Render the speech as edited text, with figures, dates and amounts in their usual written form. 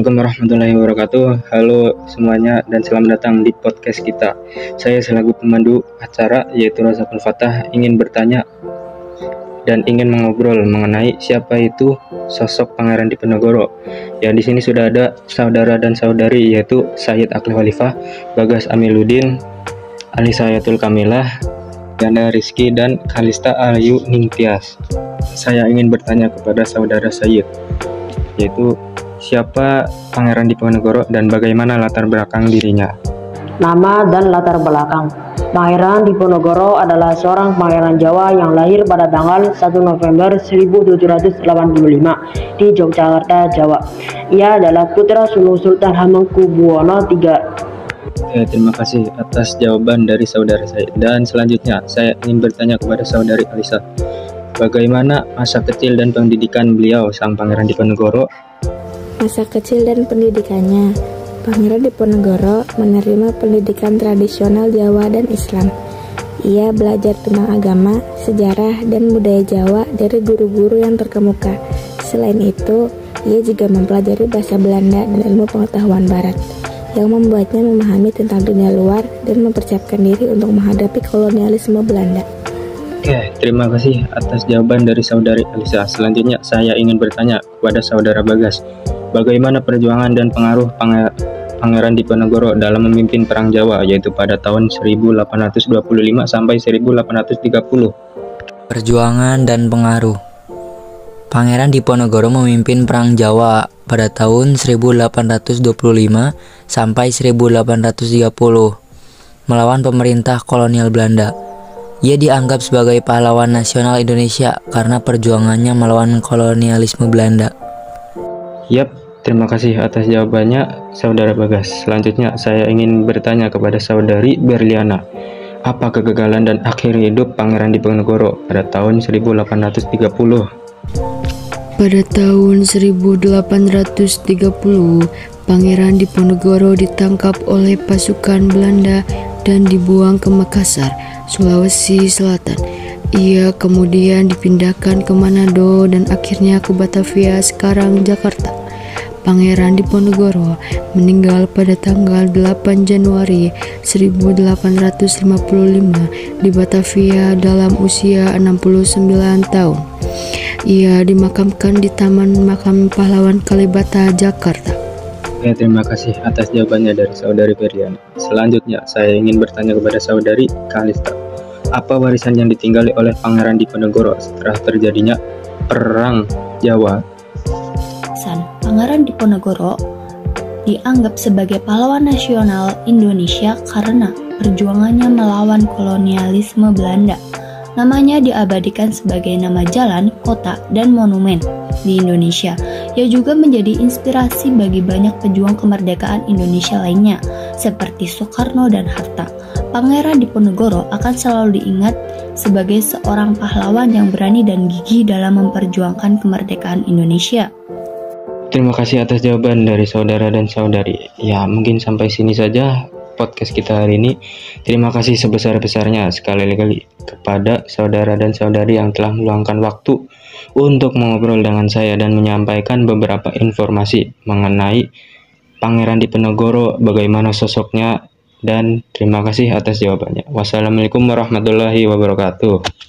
Assalamualaikum warahmatullahi wabarakatuh. Halo semuanya dan selamat datang di podcast kita. Saya selaku pemandu acara yaitu Razakul Fatah ingin bertanya dan ingin mengobrol mengenai siapa itu sosok Pangeran Diponegoro. Ya, di sini sudah ada saudara dan saudari yaitu Sayyid Akil Khalifah, Bagas Amiluddin, Alisa Hayatul Kamilah, Ganda Rizky, dan Kalista Ayu Ningtyas. Saya ingin bertanya kepada saudara Sayyid, yaitu siapa Pangeran Diponegoro dan bagaimana latar belakang dirinya? Nama dan latar belakang. Pangeran Diponegoro adalah seorang pangeran Jawa yang lahir pada tanggal 1 November 1785 di Yogyakarta, Jawa. Ia adalah putra sulung Sultan Hamengkubuwono III. Terima kasih atas jawaban dari saudara saya. Dan selanjutnya saya ingin bertanya kepada saudari Alisa, bagaimana masa kecil dan pendidikan beliau sang Pangeran Diponegoro? Masa kecil dan pendidikannya, Pangeran Diponegoro menerima pendidikan tradisional Jawa dan Islam. Ia belajar tentang agama, sejarah, dan budaya Jawa dari guru-guru yang terkemuka. Selain itu, ia juga mempelajari bahasa Belanda dan ilmu pengetahuan Barat, yang membuatnya memahami tentang dunia luar dan mempersiapkan diri untuk menghadapi kolonialisme Belanda. Oke, terima kasih atas jawaban dari saudari Alisa. Selanjutnya saya ingin bertanya kepada saudara Bagas, bagaimana perjuangan dan pengaruh Pangeran Diponegoro dalam memimpin Perang Jawa, yaitu pada tahun 1825 sampai 1830. Perjuangan dan pengaruh. Pangeran Diponegoro memimpin Perang Jawa pada tahun 1825 sampai 1830 melawan pemerintah kolonial Belanda. Ia dianggap sebagai pahlawan nasional Indonesia karena perjuangannya melawan kolonialisme Belanda. Yap, terima kasih atas jawabannya saudara Bagas. Selanjutnya saya ingin bertanya kepada saudari Berliana, apa kegagalan dan akhir hidup Pangeran Diponegoro pada tahun 1830? Pada tahun 1830, Pangeran Diponegoro ditangkap oleh pasukan Belanda dan dibuang ke Makassar, Sulawesi Selatan. Ia kemudian dipindahkan ke Manado dan akhirnya ke Batavia, sekarang Jakarta. Pangeran Diponegoro meninggal pada tanggal 8 Januari 1855 di Batavia dalam usia 69 tahun. Ia dimakamkan di Taman Makam Pahlawan Kalibata, Jakarta. Ya, terima kasih atas jawabannya dari saudari Berliana. Selanjutnya saya ingin bertanya kepada saudari Kalista, apa warisan yang ditinggali oleh Pangeran Diponegoro setelah terjadinya Perang Jawa? Pangeran Diponegoro dianggap sebagai pahlawan nasional Indonesia karena perjuangannya melawan kolonialisme Belanda. Namanya diabadikan sebagai nama jalan, kota, dan monumen di Indonesia. Ia juga menjadi inspirasi bagi banyak pejuang kemerdekaan Indonesia lainnya, seperti Soekarno dan Hatta. Pangeran Diponegoro akan selalu diingat sebagai seorang pahlawan yang berani dan gigih dalam memperjuangkan kemerdekaan Indonesia. Terima kasih atas jawaban dari saudara dan saudari. Ya, mungkin sampai sini saja podcast kita hari ini. Terima kasih sebesar-besarnya sekali lagi kepada saudara dan saudari yang telah meluangkan waktu untuk mengobrol dengan saya dan menyampaikan beberapa informasi mengenai Pangeran Diponegoro, bagaimana sosoknya, dan terima kasih atas jawabannya. Wassalamualaikum warahmatullahi wabarakatuh.